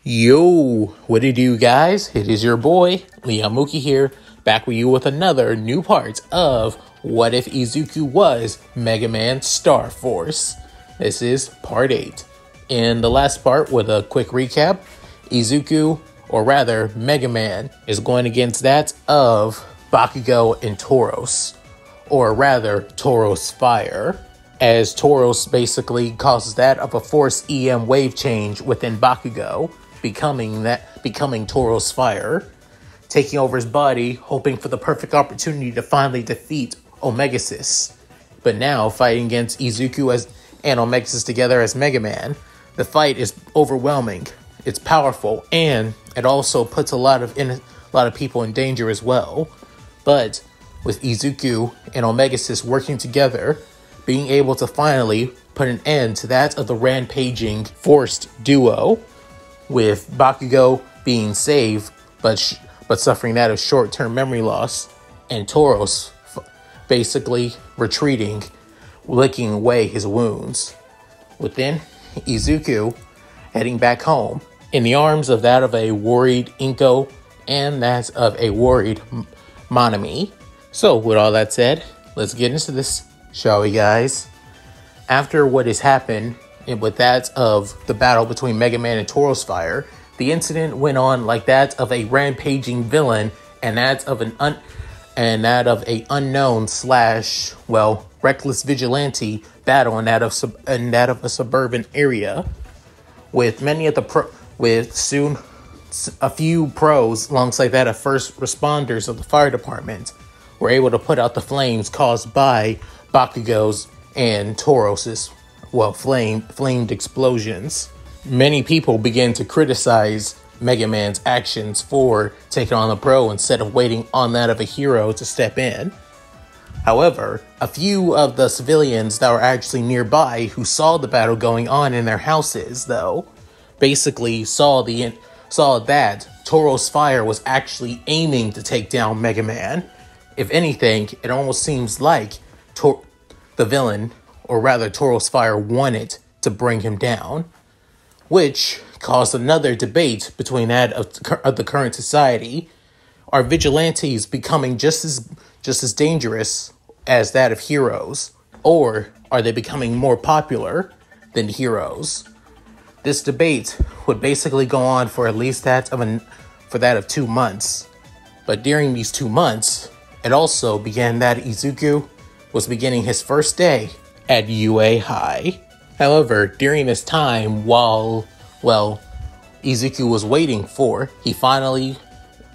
Yo, what it do, guys? It is your boy, Liamuki here, back with you with another new part of What If Izuku Was Mega Man Star Force. This is part 8. In the last part, with a quick recap, Izuku, or rather Mega Man, is going against that of Bakugo and Taurus, or rather Taurus Fire, as Taurus basically causes that of a force EM wave change within Bakugo, becoming Taurus Fire, taking over his body, hoping for the perfect opportunity to finally defeat Omegasis. But now, fighting against Izuku and Omegasis together as Mega Man, the fight is overwhelming. It's powerful, and it also puts a lot of people in danger as well. But with Izuku and Omegasis working together, being able to finally put an end to that of the rampaging forced duo, with Bakugo being saved, but suffering that of short-term memory loss, and Taurus basically retreating, licking away his wounds. Within Izuku heading back home, in the arms of that of a worried Inko and that of a worried Monami. So, with all that said, let's get into this, shall we, guys? After what has happened, and with that of the battle between Mega Man and Taurus Fire, the incident went on like that of a rampaging villain and that of a unknown / reckless vigilante battle in that of a suburban area, with a few pros alongside that of first responders of the fire department were able to put out the flames caused by Bakugo's and Taurus's flamed explosions. Many people began to criticize Mega Man's actions for taking on the pro instead of waiting on that of a hero to step in. However, a few of the civilians that were actually nearby who saw the battle going on in their houses, though, basically saw that Taurus Fire was actually aiming to take down Mega Man. If anything, it almost seems like the villain, or rather Taurus Fire, wanted to bring him down, which caused another debate between that of the current society. Are vigilantes becoming just as dangerous as that of heroes, or are they becoming more popular than heroes? This debate would basically go on for at least that of 2 months. But during these 2 months, it also began that Izuku was beginning his first day at UA High. However, during this time, while Izuku was waiting for, he finally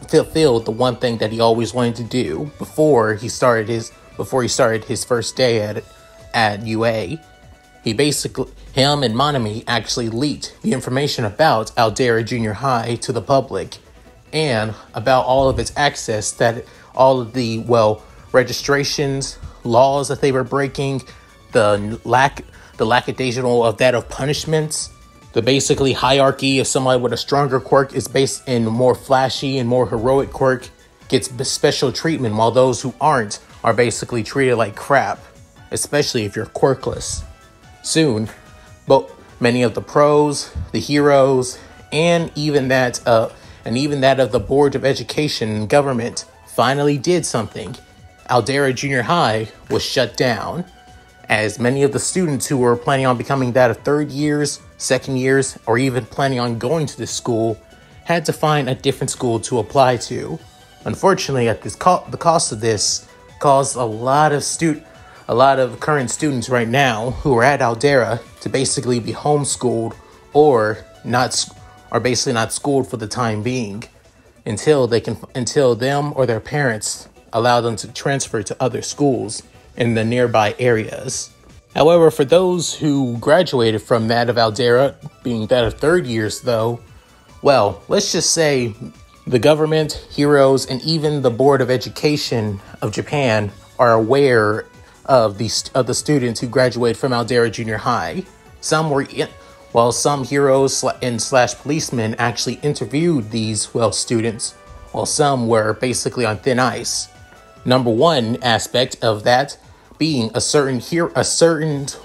fulfilled the one thing that he always wanted to do before he started his first day at UA. Him and Monami actually leaked the information about Aldera Junior High to the public, and about all of its access, that all of the registrations, laws that they were breaking, the lackadaisical of that of punishments, the basically hierarchy of somebody with a stronger quirk is based in more flashy and more heroic quirk gets special treatment, while those who aren't are basically treated like crap, especially if you're quirkless. Soon, many of the pros, the heroes, and even that of the Board of Education and government finally did something. Aldera Junior High was shut down, as many of the students who were planning on becoming that of third years, second years, or even planning on going to this school had to find a different school to apply to. Unfortunately, the cost of this caused a lot of current students right now who are at Aldera to basically be homeschooled or basically not schooled for the time being until them or their parents allow them to transfer to other schools in the nearby areas. However, for those who graduated from that of Aldera, being that of third years though, let's just say the government, heroes, and even the Board of Education of Japan are aware of the students who graduated from Aldera Junior High. Some heroes and / policemen actually interviewed these students, while some were basically on thin ice. Number one aspect of that being a certain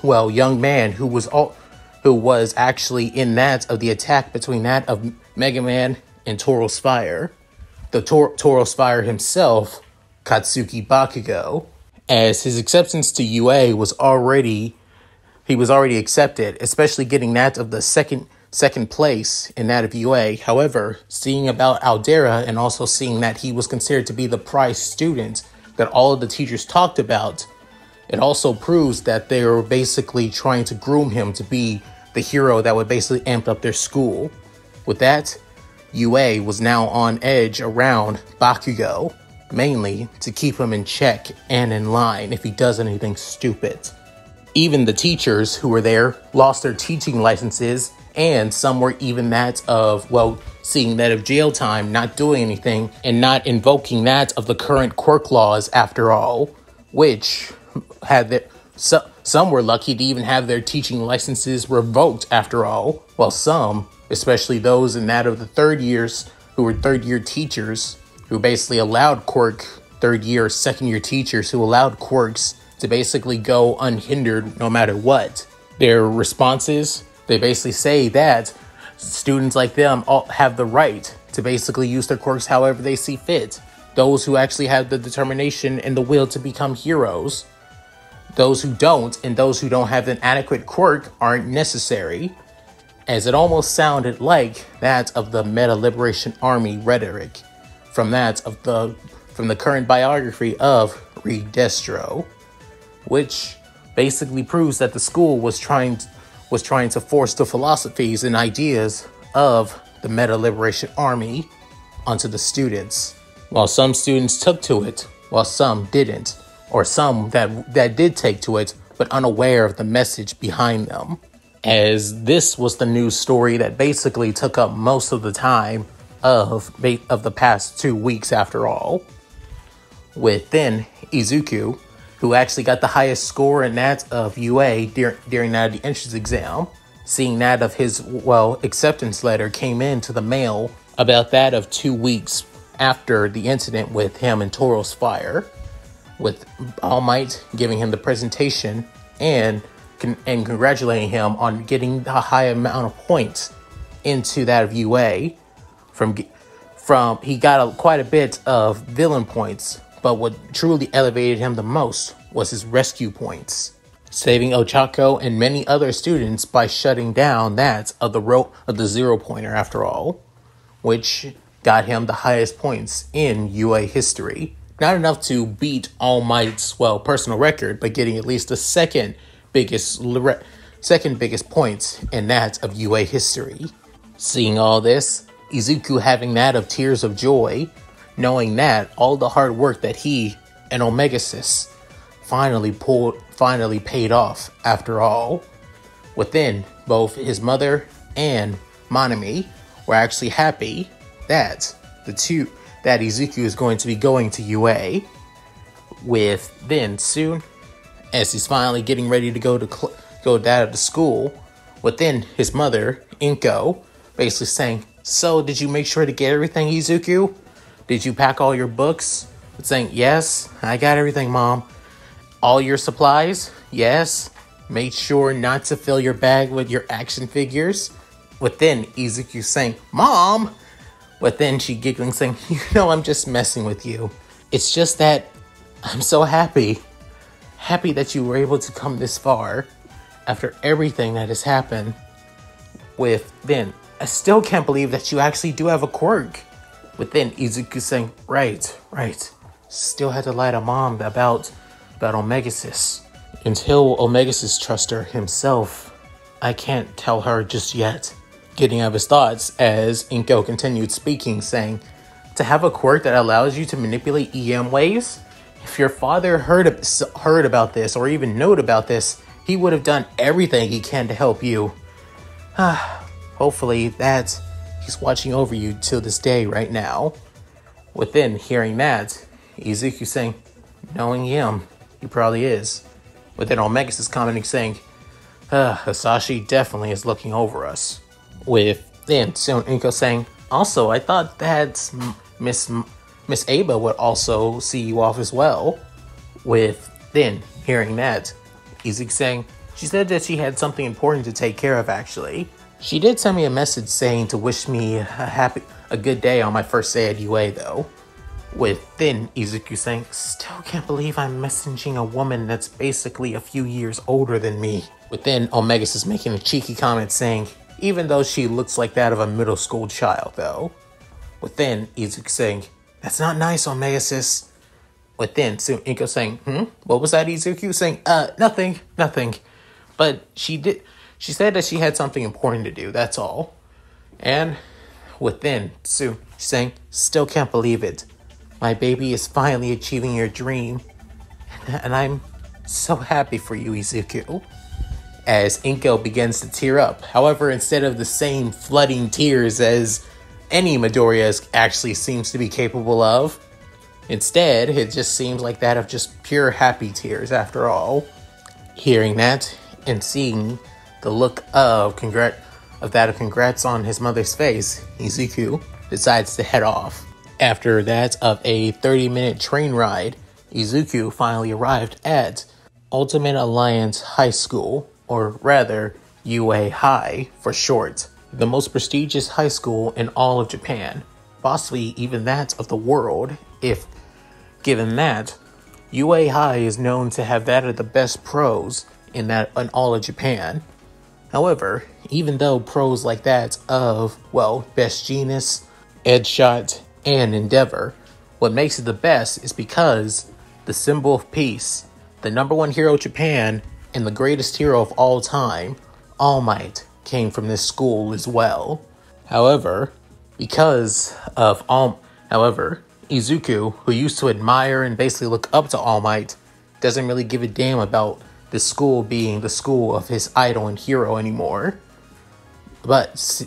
young man who was actually in that of the attack between that of MegaMan and Taurus Fire. The Taurus Fire himself, Katsuki Bakugo, as his acceptance to UA was already accepted, especially getting that of the second place in that of UA. However, seeing about Aldera and also seeing that he was considered to be the prize student that all of the teachers talked about, it also proves that they were basically trying to groom him to be the hero that would basically amp up their school. With that, UA was now on edge around Bakugo, mainly to keep him in check and in line if he does anything stupid. Even the teachers who were there lost their teaching licenses, and some were even that of, well, seeing that of jail time, not doing anything, and not invoking that of the current quirk laws after all, which had their... Some were lucky to even have their teaching licenses revoked after all, while some, especially those in that of the third years who were third-year teachers, who basically allowed third-year, second-year teachers who allowed quirks to basically go unhindered no matter what. Their responses, they basically say that students like them all have the right to basically use their quirks however they see fit. Those who actually have the determination and the will to become heroes. Those who don't, and those who don't have an adequate quirk aren't necessary, as it almost sounded like that of the Meta Liberation Army rhetoric from the current biography of Reed Destro, which basically proves that the school was trying to force the philosophies and ideas of the Meta Liberation Army onto the students. While some students took to it, while some didn't, or some that did take to it, but unaware of the message behind them. As this was the news story that basically took up most of the time of the past 2 weeks after all. With then Izuku, who actually got the highest score in that of UA during that of the entrance exam, seeing that of his, acceptance letter came into the mail about that of 2 weeks after the incident with him and Taurus Fire, with All Might giving him the presentation and congratulating him on getting a high amount of points into that of UA. From he got quite a bit of villain points, but what truly elevated him the most was his rescue points, saving Ochako and many other students by shutting down that of the 0-pointer after all, which got him the highest points in UA history. Not enough to beat All Might's, personal record, but getting at least the second biggest points in that of UA history. Seeing all this, Izuku having that of tears of joy, knowing that all the hard work that he and Omegasis finally paid off after all. Within, both his mother and Monami were actually happy that that Izuku is going to be going to UA. With then soon, as he's finally getting ready to go to school, within his mother, Inko, basically saying, "So, did you make sure to get everything, Izuku? Did you pack all your books?" Saying, "Yes, I got everything, Mom." "All your supplies?" "Yes." "Made sure not to fill your bag with your action figures?" Within Izuku saying, "Mom!" But then she giggling saying, "I'm just messing with you. It's just that I'm so happy that you were able to come this far after everything that has happened." With then, "I still can't believe that you actually do have a quirk." With then Izuku saying, Right. Still had to lie to Mom about Omegasis. Until Omegasis trusts her himself, I can't tell her just yet." Getting out of his thoughts as Inko continued speaking, saying, "To have a quirk that allows you to manipulate EM waves? If your father heard about this or even known about this, he would have done everything he can to help you. Hopefully that he's watching over you till this day right now." Within hearing that, Izuku saying, "Knowing him, he probably is." Within Omegas is commenting saying, "Hasashi definitely is looking over us." With then soon Inko saying, "Also, I thought that Miss Aba would also see you off as well." With then hearing that, Izuku saying, "She said that she had something important to take care of actually." She did send me a message saying to wish me a good day on my first day at UA though. With then Izuku saying, still can't believe I'm messaging a woman that's basically a few years older than me. With then Omegasis making a cheeky comment saying, even though she looks like that of a middle school child though. With then Izuku saying, that's not nice, Omegasis. With then soon Inko saying, what was that, Izuku? Saying, nothing. But she said that she had something important to do, that's all. And within soon she's saying, still can't believe it. My baby is finally achieving your dream. And I'm so happy for you, Izuku. As Inko begins to tear up. However, instead of the same flooding tears as any Midoriya actually seems to be capable of, instead, it just seems like that of just pure happy tears after all. Hearing that and seeing the look of congrats on his mother's face, Izuku decides to head off. After that of a 30-minute train ride, Izuku finally arrived at Ultimate Alliance High School, or rather, UA High for short, the most prestigious high school in all of Japan, possibly even that of the world, if given that UA High is known to have that of the best pros in all of Japan. However, even though pros like that of, well, Best Genius, Edgeshot, and Endeavor, what makes it the best is because the symbol of peace, the #1 hero of Japan, and the greatest hero of all time, All Might, came from this school as well. However, Izuku, who used to admire and basically look up to All Might, doesn't really give a damn about the school being the school of his idol and hero anymore. But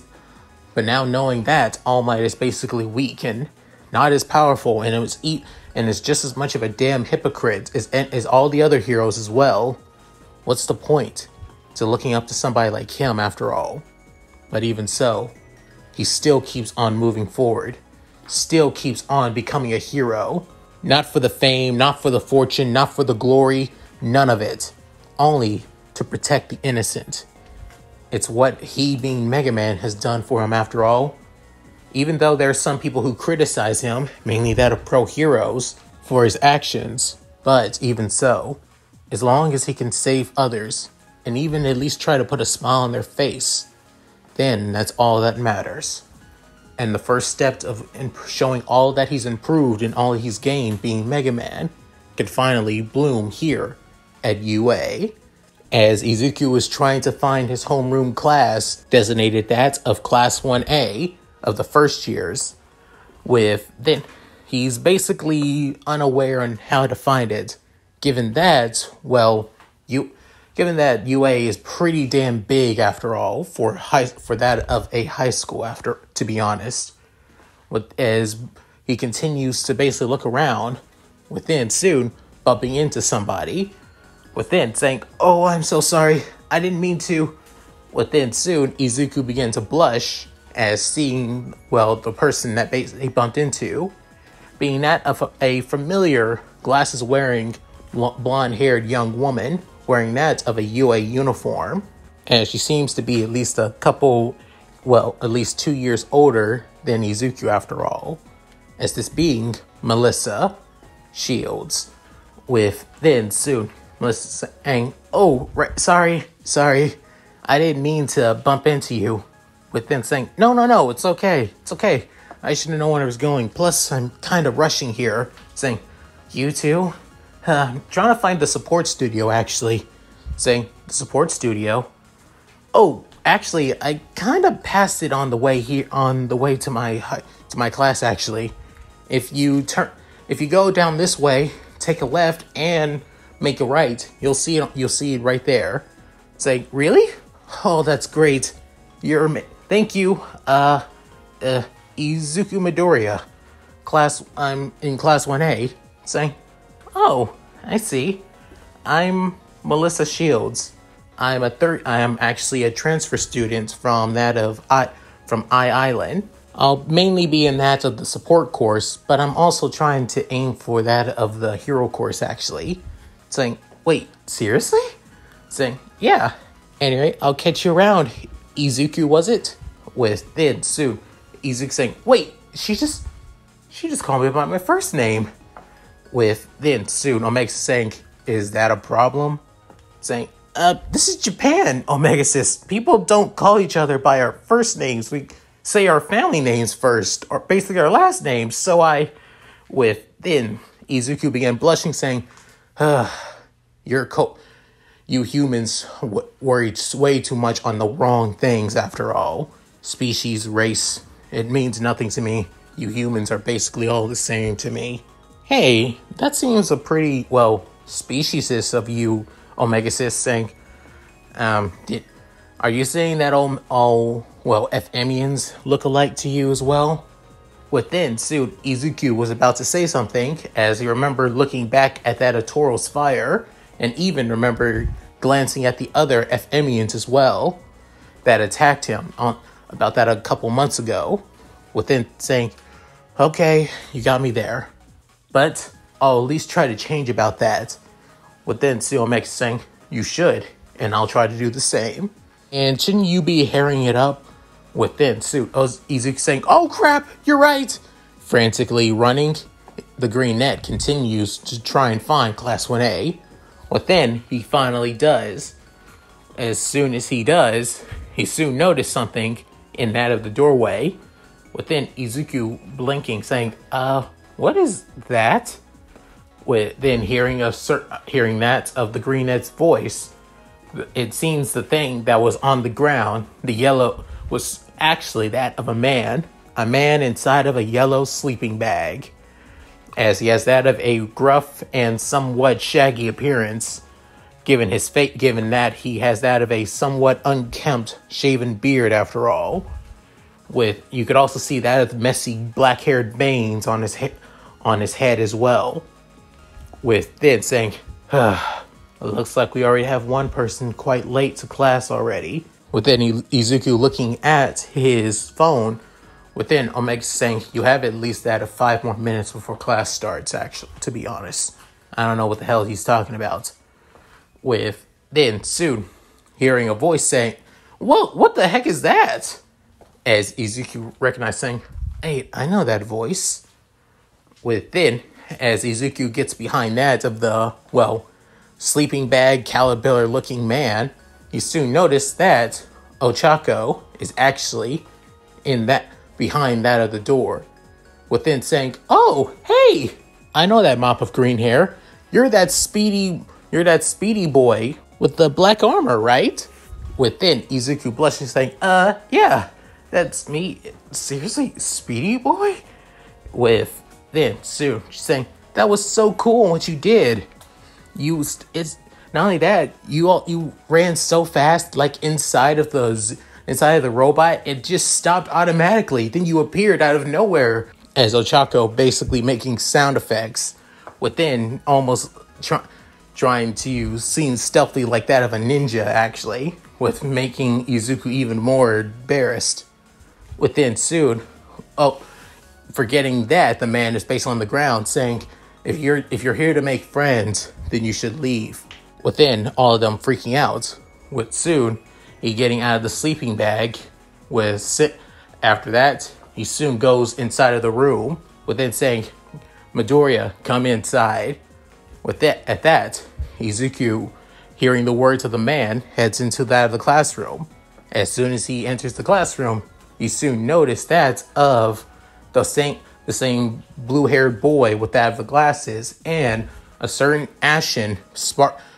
now knowing that All Might is basically weak and not as powerful, and is just as much of a damn hypocrite as all the other heroes as well, what's the point to looking up to somebody like him after all? But even so, he still keeps on moving forward, still keeps on becoming a hero. Not for the fame, not for the fortune, not for the glory, none of it. Only to protect the innocent. It's what he, being MegaMan, has done for him after all. Even though there are some people who criticize him, mainly that of pro heroes, for his actions, but even so, as long as he can save others, and even at least try to put a smile on their face, then that's all that matters. And the first step of showing all that he's improved and all he's gained, being MegaMan, can finally bloom here at UA. As Izuku is trying to find his homeroom class, designated that of Class 1A of the first years, he's basically unaware on how to find it, given that UA is pretty damn big after all for that of a high school, to be honest. As he continues to basically look around, soon bumping into somebody, saying, "Oh, I'm so sorry, I didn't mean to." Soon Izuku began to blush as seeing, the person that basically bumped into, being that of a familiar glasses-wearing, blonde-haired young woman, wearing that of a UA uniform, and she seems to be at least at least 2 years older than Izuku after all, as this being Melissa Shields, soon Melissa saying, "Oh, right, sorry, I didn't mean to bump into you," saying, No, it's okay, I should have known where I was going, plus I'm kind of rushing here," saying, "You too? I'm trying to find the support studio, actually." Saying, "The support studio? Oh, actually, I kind of passed it on the way to my class, actually. If you go down this way, take a left and make a right, you'll see it right there." Saying, "Really? Oh, that's great. Thank you. Izuku Midoriya. I'm in Class 1A. Saying, "Oh, I see. I'm Melissa Shields. I am actually a transfer student from I Island. I'll mainly be in that of the support course, but I'm also trying to aim for that of the hero course, actually." Saying, "Wait, seriously?" Saying, "Yeah. Anyway, I'll catch you around Izuku, was it? With then Sue, Izuku saying, wait, she just called me by my first name. With then soon Omega saying, is that a problem? Saying, this is Japan, Omega says. People don't call each other by our first names. We say our family names first, or basically our last names. So with then Izuku began blushing, saying, you humans worry way too much on the wrong things after all. Species, race, it means nothing to me. You humans are basically all the same to me. Hey, that seems a pretty, speciesist of you, Omega Sis, saying, are you saying that all FMians look alike to you as well? Within soon, Izuku was about to say something, as he remembered looking back at that of Taurus fire, and even remembered glancing at the other FMians as well, that attacked him about that a couple months ago, within saying, okay, you got me there. But I'll at least try to change about that. Within Omega saying, you should, and I'll try to do the same. And shouldn't you be hairing it up? Within Izuku saying, oh crap, you're right. Frantically running, the green net continues to try and find Class 1A. Within, he finally does. As soon as he does, he soon noticed something in that of the doorway. Within, Izuku blinking, saying, what is that? Then hearing that of the green net's voice, it seems the thing that was on the ground, the yellow, was actually that of a man inside of a yellow sleeping bag, as he has that of a gruff and somewhat shaggy appearance, given that he has that of a somewhat unkempt, shaven beard after all. You could also see that of messy black-haired veins on his head as well. With then saying, it looks like we already have one person quite late to class already. With then Izuku looking at his phone, within Omega saying, you have at least that of 5 more minutes before class starts, actually, to be honest. I don't know what the hell he's talking about. With then soon hearing a voice saying, whoa, what the heck is that? As Izuku recognized saying, hey, I know that voice. With then, as Izuku gets behind that of the, sleeping bag caterpillar looking man, he soon noticed that Ochako is actually behind that of the door. Within saying, oh, hey, I know that mop of green hair. You're that speedy boy with the black armor, right? Within, Izuku blushing saying, yeah, that's me. Seriously, speedy boy? With then soon she's saying, that was so cool what you did. It's not only that, you ran so fast, like inside of the robot, it just stopped automatically. Then you appeared out of nowhere as Ochako basically making sound effects within, almost trying to seem stealthy like that of a ninja, actually, with making Izuku even more embarrassed. Within soon, forgetting that the man is based on the ground, saying, if you're here to make friends, then you should leave. Within, all of them freaking out. With soon, he getting out of the sleeping bag. After that, he soon goes inside of the room. Within saying, Midoriya, come inside. At that, Izuku, hearing the words of the man, heads into that of the classroom. As soon as he enters the classroom, he soon noticed that of the same blue-haired boy with that of the glasses and a certain ashen,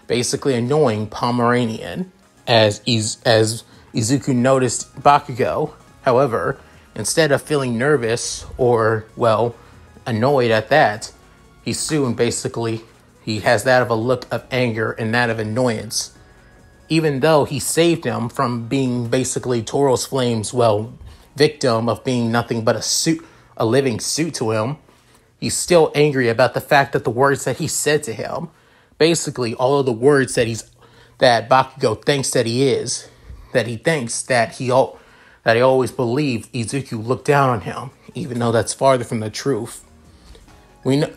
basically annoying Pomeranian. As Izuku noticed Bakugo, however, instead of feeling nervous or, annoyed at that, he has that of a look of anger and that of annoyance. Even though he saved him from being basically Taurus Flame's, victim of being nothing but a living suit to him, he's still angry about the fact that the words that he said to him, basically all of the words that Bakugo thinks that he is, that he thinks that he always believed Izuku looked down on him, even though that's farther from the truth. We know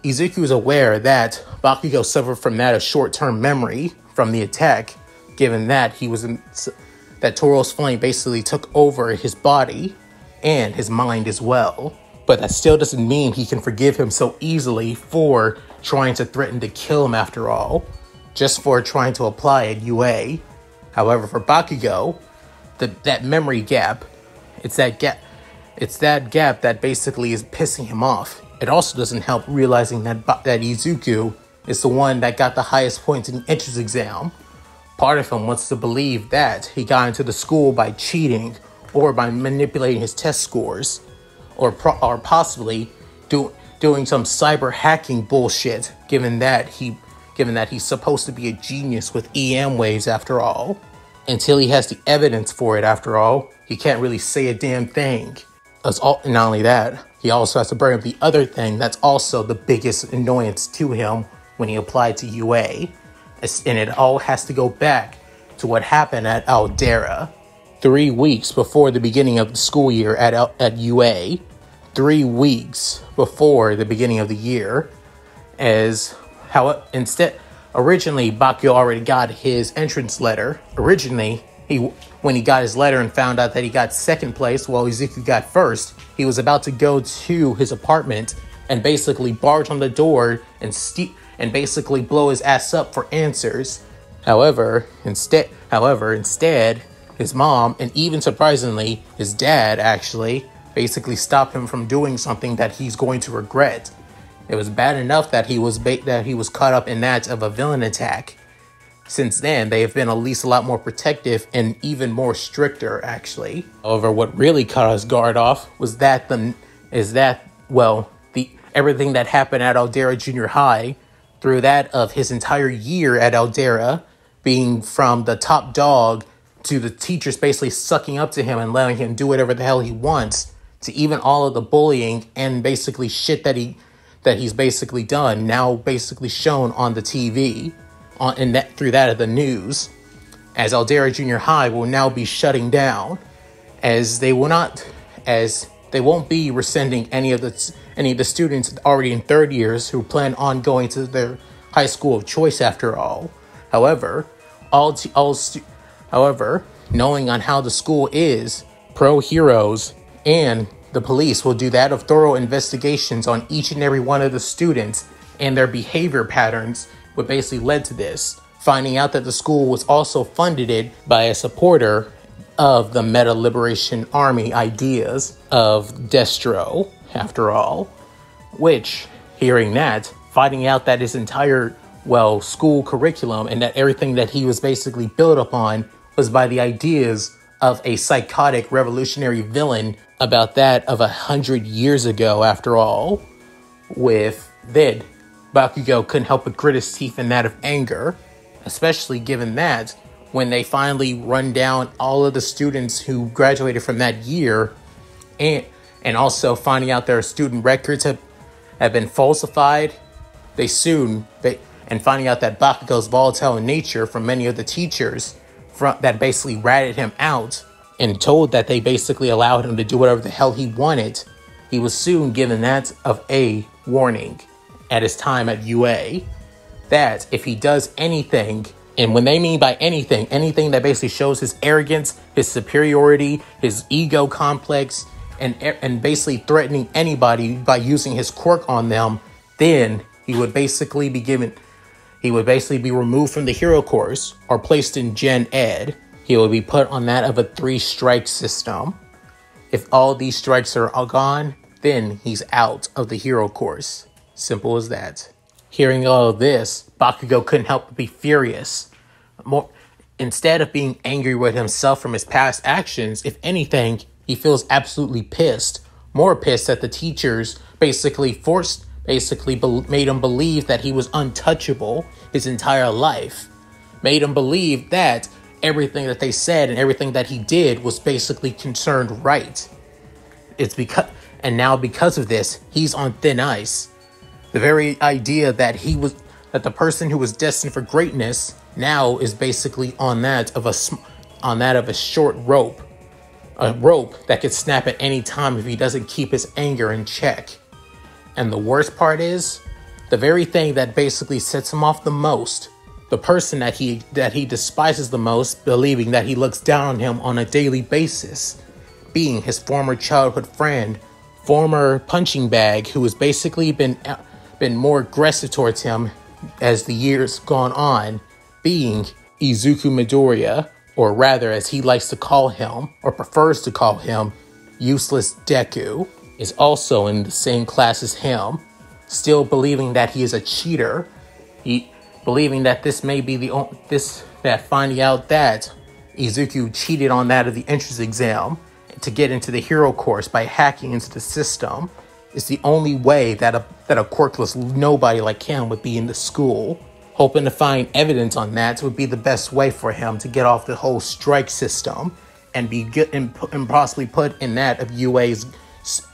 Izuku is aware that Bakugo suffered from that of short-term memory from the attack, given that he was that Tauros flame basically took over his body and his mind as well. But that still doesn't mean he can forgive him so easily for trying to threaten to kill him after all, just for trying to apply at UA. However, for Bakugo, that memory gap, it's that gap that basically is pissing him off. It also doesn't help realizing that Izuku is the one that got the highest points in the entrance exam. Part of him wants to believe that he got into the school by cheating or by manipulating his test scores, or possibly doing some cyber hacking bullshit, given that he's supposed to be a genius with EM waves after all. Until he has the evidence for it after all, he can't really say a damn thing. Not only that, he also has to bring up the other thing that's also the biggest annoyance to him when he applied to UA. And it all has to go back to what happened at Aldera 3 weeks before the beginning of the school year at UA. 3 weeks before the beginning of the year, as how originally Bakugo already got his entrance letter. Originally, when he got his letter and found out that he got second place while Izuku got first, he was about to go to his apartment and basically barge on the door and basically blow his ass up for answers. However, instead, his mom, and even surprisingly, his dad actually basically stopped him from doing something that he's going to regret. It was bad enough that he was caught up in that of a villain attack. Since then, they have been at least a lot more protective and even more stricter, actually. However, what really caught his guard off was everything that happened at Aldera Junior High, through that of his entire year at Aldera, being from the top dog to the teachers basically sucking up to him and letting him do whatever the hell he wants, to even all of the bullying and basically shit that he's basically done, now basically shown on the TV, through that of the news, as Aldera Junior High will now be shutting down, as they won't be rescinding any of the students already in third years who plan on going to their high school of choice after all. However, knowing on how the school is, pro heroes and the police will do that of thorough investigations on each and every one of the students and their behavior patterns, what basically led to this. Finding out that the school was also funded by a supporter of the Meta Liberation Army ideas of Destro, after all. Which, hearing that, finding out that his entire, school curriculum and that everything that he was basically built upon was by the ideas of a psychotic revolutionary villain about that of 100 years ago, after all. Bakugo couldn't help but grit his teeth in that of anger, especially given that when they finally run down all of the students who graduated from that year, and also finding out their student records have been falsified, and finding out that Bakugo's volatile in nature from many of the teachers that basically ratted him out and told that they basically allowed him to do whatever the hell he wanted, he was soon given that of a warning at his time at UA, that if he does anything, and when they mean by anything that basically shows his arrogance, his superiority, his ego complex, and basically threatening anybody by using his quirk on them, then he would basically be removed from the hero course or placed in Gen Ed. He will be put on that of a 3-strike system. If all these strikes are all gone, then he's out of the hero course. Simple as that. Hearing all of this, Bakugo couldn't help but be furious. Instead of being angry with himself from his past actions, if anything, he feels absolutely pissed. More pissed that the teachers basically made him believe that he was untouchable his entire life. Made him believe that everything that they said and everything that he did was basically concerned right. Now because of this, he's on thin ice. The very idea that the person who was destined for greatness now is basically on that of a short rope. A rope that could snap at any time if he doesn't keep his anger in check. And the worst part is, the very thing that basically sets him off the most, the person that he despises the most, believing that he looks down on him on a daily basis, being his former childhood friend, former punching bag, who has basically been more aggressive towards him as the years gone on, being Izuku Midoriya, or rather as he likes to call him, or prefers to call him, Useless Deku, is also in the same class as him, still believing that he is a cheater, believing that this may be finding out that Izuku cheated on that of the entrance exam to get into the hero course by hacking into the system is the only way that a quirkless nobody like him would be in the school. Hoping to find evidence on that would be the best way for him to get off the whole strike system and be good and possibly put in that of UA's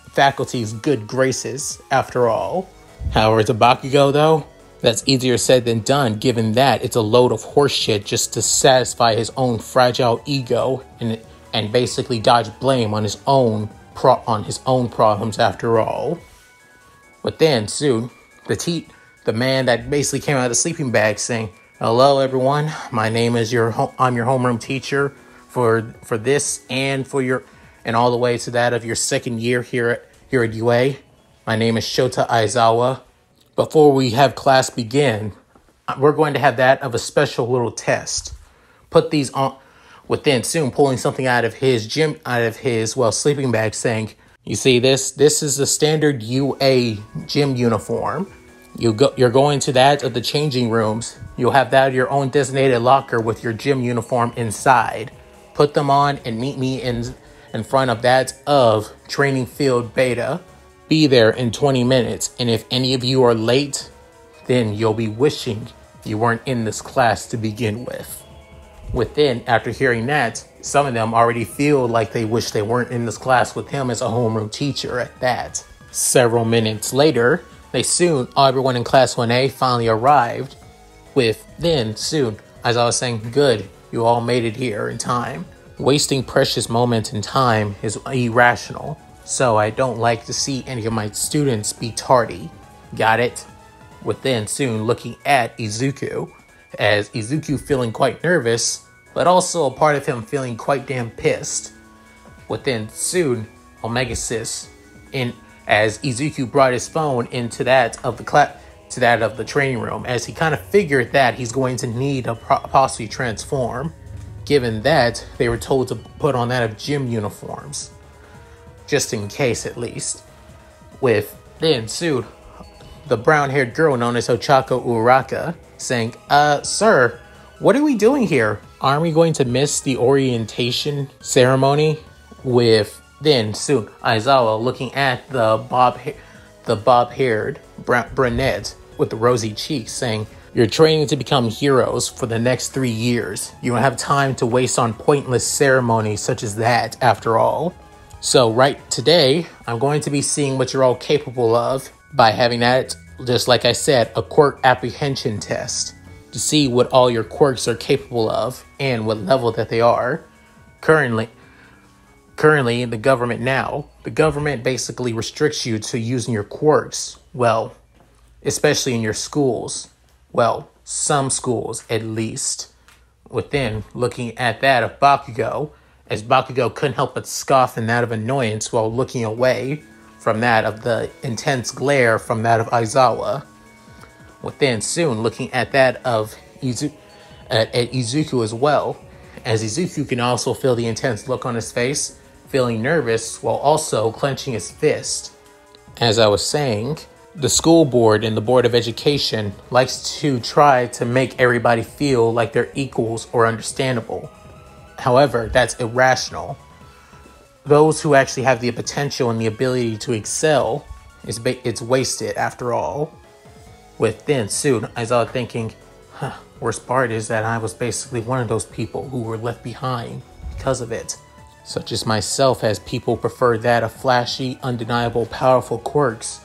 faculty's good graces after all. However, to Bakugo though, that's easier said than done, given that it's a load of horseshit just to satisfy his own fragile ego and basically dodge blame on his own problems after all. But then soon, the man that basically came out of the sleeping bag saying, "Hello everyone, my name is I'm your homeroom teacher for this and all the way to that of your second year here at UA. My name is Shota Aizawa. Before we have class begin, we're going to have that of a special little test. Put these on." Within soon pulling something out of his sleeping bag saying, "You see this? This is the standard UA gym uniform. You're going to that of the changing rooms. You'll have that of your own designated locker with your gym uniform inside. Put them on and meet me in front of that of training field beta. Be there in 20 minutes. And if any of you are late, then you'll be wishing you weren't in this class to begin with." Within, after hearing that, some of them already feel like they wish they weren't in this class with him as a homeroom teacher at that. Several minutes later, everyone in Class 1A finally arrived. As I was saying, good, you all made it here in time. Wasting precious moments in time is irrational, so I don't like to see any of my students be tardy. Got it? Within soon looking at Izuku, as Izuku feeling quite nervous, but also a part of him feeling quite damn pissed. Within soon, Omega Sis, as Izuku brought his phone into that of the training room, as he kind of figured that he's going to need to possibly transform, given that they were told to put on that of gym uniforms, just in case at least. Soon, the brown-haired girl known as Ochako Uraka saying, "Sir, what are we doing here? Aren't we going to miss the orientation ceremony?" Soon Aizawa looking at the bob-haired brunette with the rosy cheeks saying, "You're training to become heroes for the next 3 years. You don't have time to waste on pointless ceremonies such as that after all. So today, I'm going to be seeing what you're all capable of by having that, just like I said, a quirk apprehension test to see what all your quirks are capable of and what level that they are. Currently in the government basically restricts you to using your quirks, well, especially in your schools. Well, some schools at least." Looking at that of Bakugo, as Bakugo couldn't help but scoff in that of annoyance while looking away from that of the intense glare from that of Aizawa. Soon looking at that of Izuku as well, as Izuku can also feel the intense look on his face, feeling nervous while also clenching his fist. As I was saying, the school board and the Board of Education likes to try to make everybody feel like they're equals or understandable. However, that's irrational. Those who actually have the potential and the ability to excel, it's wasted after all. Soon, as I was thinking, worst part is that I was basically one of those people who were left behind because of it. Such as myself, as people prefer that of flashy, undeniable, powerful quirks,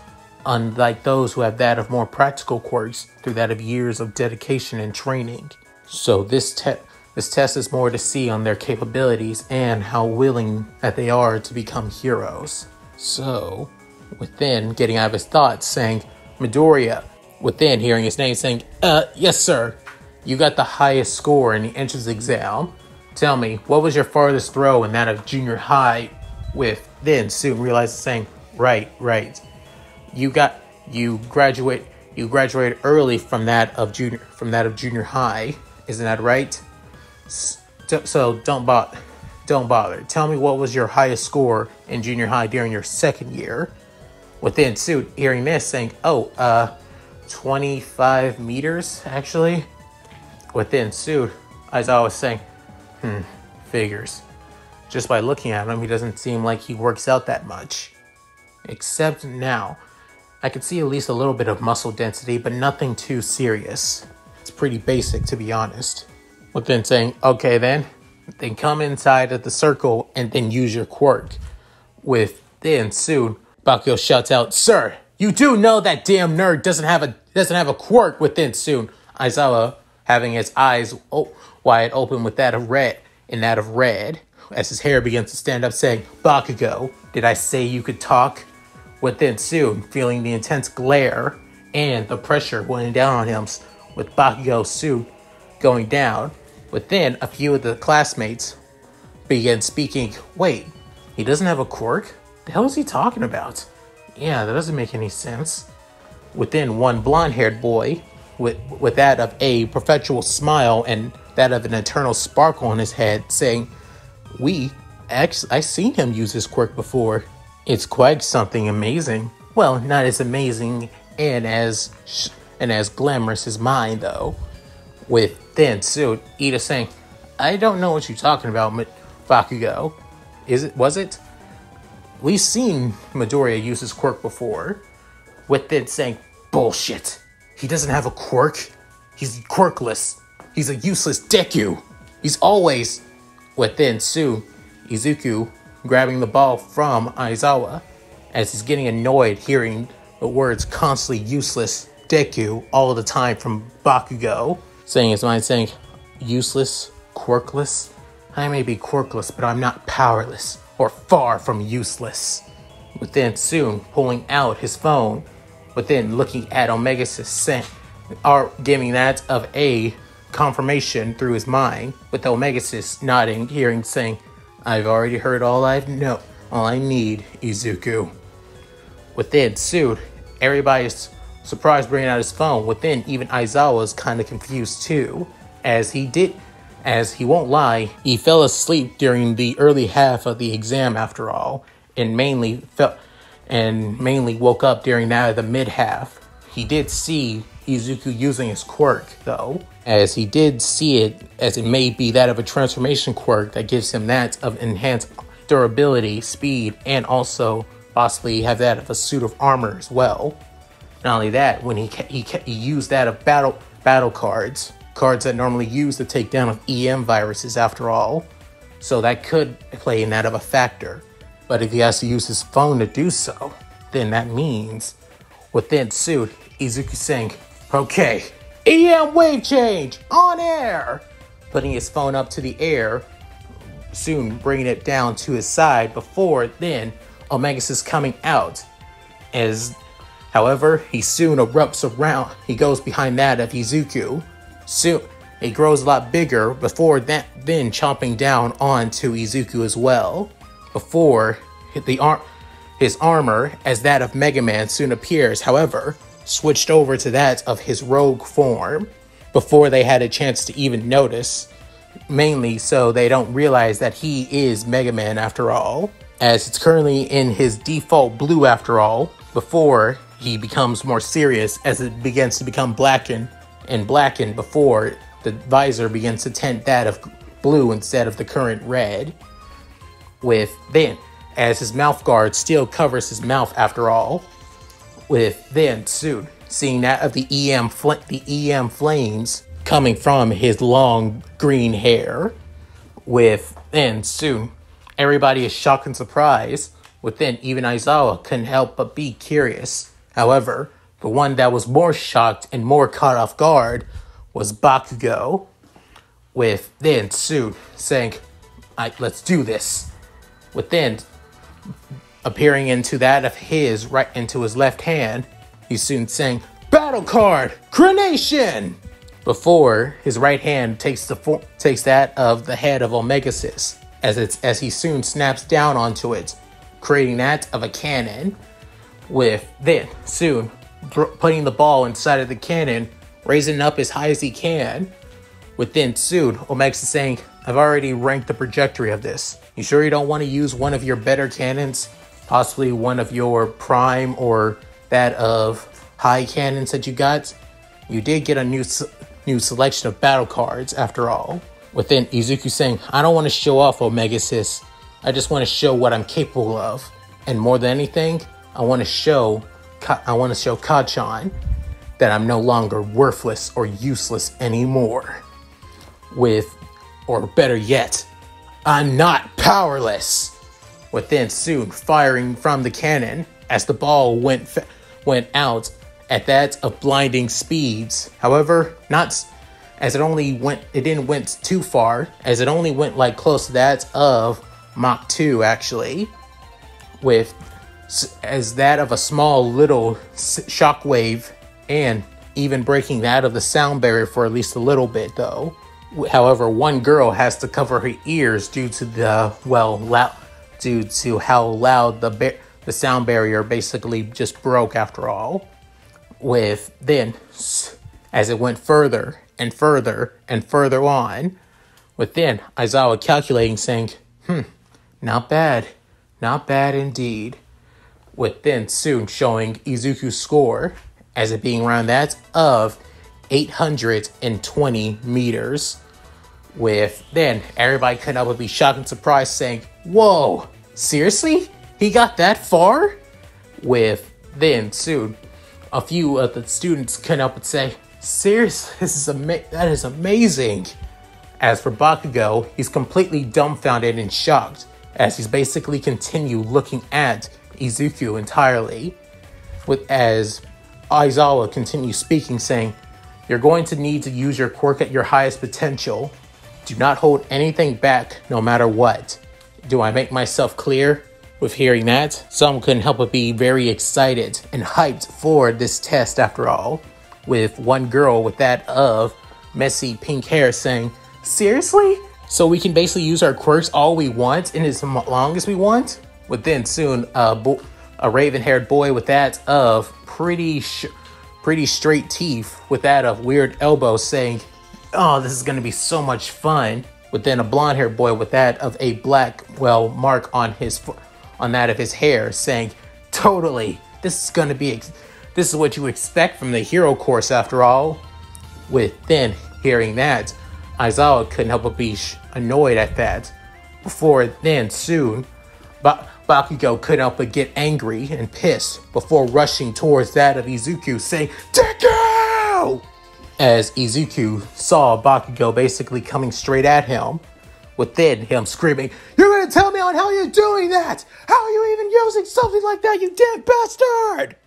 unlike those who have that of more practical quirks through that of years of dedication and training. So this test is more to see on their capabilities and how willing that they are to become heroes. So, getting out of his thoughts, saying, "Midoriya," hearing his name saying, "Yes, sir." you got the highest score in the entrance exam. Tell me, what was your farthest throw in that of junior high? With then soon realized saying, right. You graduated early from that of junior high. Isn't that right? So don't bother. Tell me what was your highest score in junior high during your second year? Within suit, hearing this, saying, 25 meters, actually. Within suit, as I was saying, figures. Just by looking at him, he doesn't seem like he works out that much. Except now, I could see at least a little bit of muscle density, but nothing too serious. It's pretty basic, to be honest. Within saying, okay then come inside of the circle and then use your quirk. Within soon, Bakugo shouts out, "Sir, you do know that damn nerd doesn't have a quirk." Within soon, Aizawa having his eyes wide open with that of red, as his hair begins to stand up, saying, "Bakugo, did I say you could talk?" Within soon, feeling the intense glare and the pressure weighing down on him, with Bakugo's suit going down. Within, a few of the classmates began speaking. Wait, he doesn't have a quirk? The hell is he talking about? Yeah, that doesn't make any sense. Within, one blonde-haired boy with that of a perpetual smile and that of an eternal sparkle on his head, saying, I've seen him use his quirk before. It's quite something amazing. Well, not as amazing and as glamorous as mine, though. Within suit, Ida saying, "I don't know what you're talking about, Bakugo. Was it? We've seen Midoriya use his quirk before." Within saying, "Bullshit. He doesn't have a quirk. He's quirkless. He's a useless Deku. He's always..." Within soon, Izuku grabbing the ball from Aizawa as he's getting annoyed hearing the words constantly useless Deku all the time from Bakugo. Saying his mind, saying, "Useless, quirkless? I may be quirkless, but I'm not powerless or far from useless." Within soon, pulling out his phone. Within looking at Omegasis, giving that of a confirmation through his mind. With Omegasis nodding, hearing, saying, "I've already heard all I need, Izuku." Within soon, everybody's surprised bringing out his phone. Within, even Aizawa was kind of confused too, as he won't lie, he fell asleep during the early half of the exam after all, and mainly woke up during that of the mid half. He did see Izuku using his quirk though, as he did see it as it may be that of a transformation quirk that gives him that of enhanced durability, speed, and also possibly have that of a suit of armor as well. Not only that, when he used that of battle cards that normally used to take down of EM viruses after all, so that could play in that of a factor. But if he has to use his phone to do so, then that means within suit, Izuku saying, "Okay, EM wave change on air," putting his phone up to the air, soon bringing it down to his side before then Omegasis coming out. However, he soon erupts around. He goes behind that of Izuku. Soon, it grows a lot bigger before that, then chomping down onto Izuku as well. Before his armor, as that of MegaMan, soon appears. However, switched over to that of his rogue form before they had a chance to even notice. Mainly so they don't realize that he is MegaMan after all, as it's currently in his default blue after all, before he becomes more serious as it begins to become blackened before the visor begins to tint that of blue instead of the current red. As his mouth guard still covers his mouth after all. Soon seeing that of the EM flames coming from his long green hair. Soon everybody is shocked and surprised. Even Aizawa couldn't help but be curious. However, the one that was more shocked and more caught off guard was Bakugo. Soon saying, "Let's do this." Appearing into that of his into his left hand, he's soon saying, "Battle card, Crenation!" before his right hand takes that of the head of Omegasis, as he soon snaps down onto it, creating that of a cannon, with then soon putting the ball inside of the cannon, raising it up as high as he can, with then soon Omegasis saying, I've already ranked the trajectory of this. You sure you don't want to use one of your better cannons? Possibly one of your prime or that of high cannons that you got? You did get a new selection of battle cards after all. Within Izuku saying, I don't want to show off Omegasis. I just want to show what I'm capable of. And more than anything, I want to show Kachan that I'm no longer worthless or useless anymore. Or better yet, I'm not powerless. Within soon firing from the cannon as the ball went out at that of blinding speeds. However, it didn't went too far, as it only went like close to that of Mach 2 actually, as that of a small little shockwave, and even breaking that of the sound barrier for at least a little bit though. However, one girl has to cover her ears due to how loud the sound barrier basically just broke after all. With then, as it went further and further and further on, with then Aizawa calculating saying, not bad indeed. With then soon showing Izuku's score as it being around that of 820 meters. With then everybody couldn't help but be shocked and surprised saying, whoa, seriously? He got that far? With then soon a few of the students couldn't help but say, seriously, that is amazing. As for Bakugo, he's completely dumbfounded and shocked as he's basically continued looking at Izuku entirely, as Aizawa continues speaking saying, you're going to need to use your quirk at your highest potential. Do not hold anything back no matter what. Do I make myself clear? With hearing that, some couldn't help but be very excited and hyped for this test after all, with one girl with that of messy pink hair saying, seriously? So we can basically use our quirks all we want and as long as we want? With then soon a raven-haired boy with that of pretty straight teeth with that of weird elbows saying, oh, this is going to be so much fun. With then a blonde-haired boy with that of a black, mark on that of his hair saying, totally, this is what you expect from the hero course after all. With then hearing that, Aizawa couldn't help but be annoyed at that. Before then soon, Bakugo couldn't help but get angry and pissed before rushing towards that of Izuku saying, Deku! As Izuku saw Bakugo basically coming straight at him, within him screaming, you're gonna tell me on how you're doing that? How are you even using something like that, you damn bastard?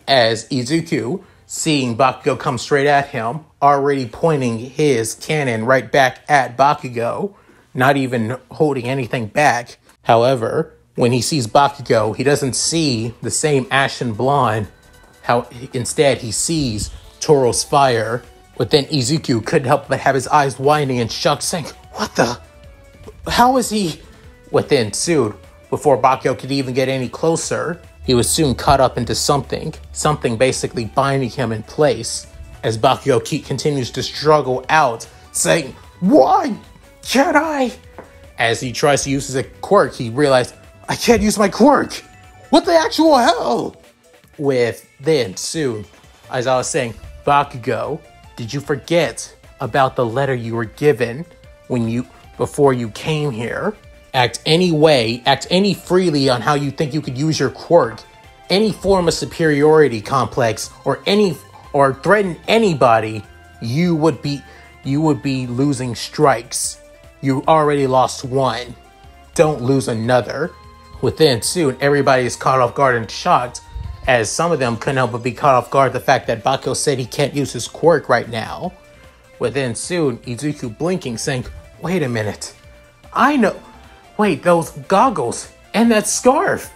As Izuku, seeing Bakugo come straight at him, already pointing his cannon right back at Bakugo, not even holding anything back. However, when he sees Bakugo, he doesn't see the same ashen blonde. Instead, he sees Taurus fire. But then Izuku couldn't help but have his eyes widening in shock, saying, what the? How is he? Within soon, before Bakugo could even get any closer, he was soon caught up into something basically binding him in place, as Bakugo continues to struggle out, saying, why can't I? As he tries to use his quirk, he realized, I can't use my quirk! What the actual hell? With then soon, as I was saying, Bakugo, did you forget about the letter you were given before you came here? Act any freely on how you think you could use your quirk. Any form of superiority complex or threaten anybody, you would be losing strikes. You already lost one. Don't lose another. Within soon, everybody is caught off guard and shocked, as some of them couldn't help but be caught off guard the fact that Bakugo said he can't use his quirk right now. Within soon, Izuku blinking, saying, wait a minute. I know. Wait, those goggles and that scarf.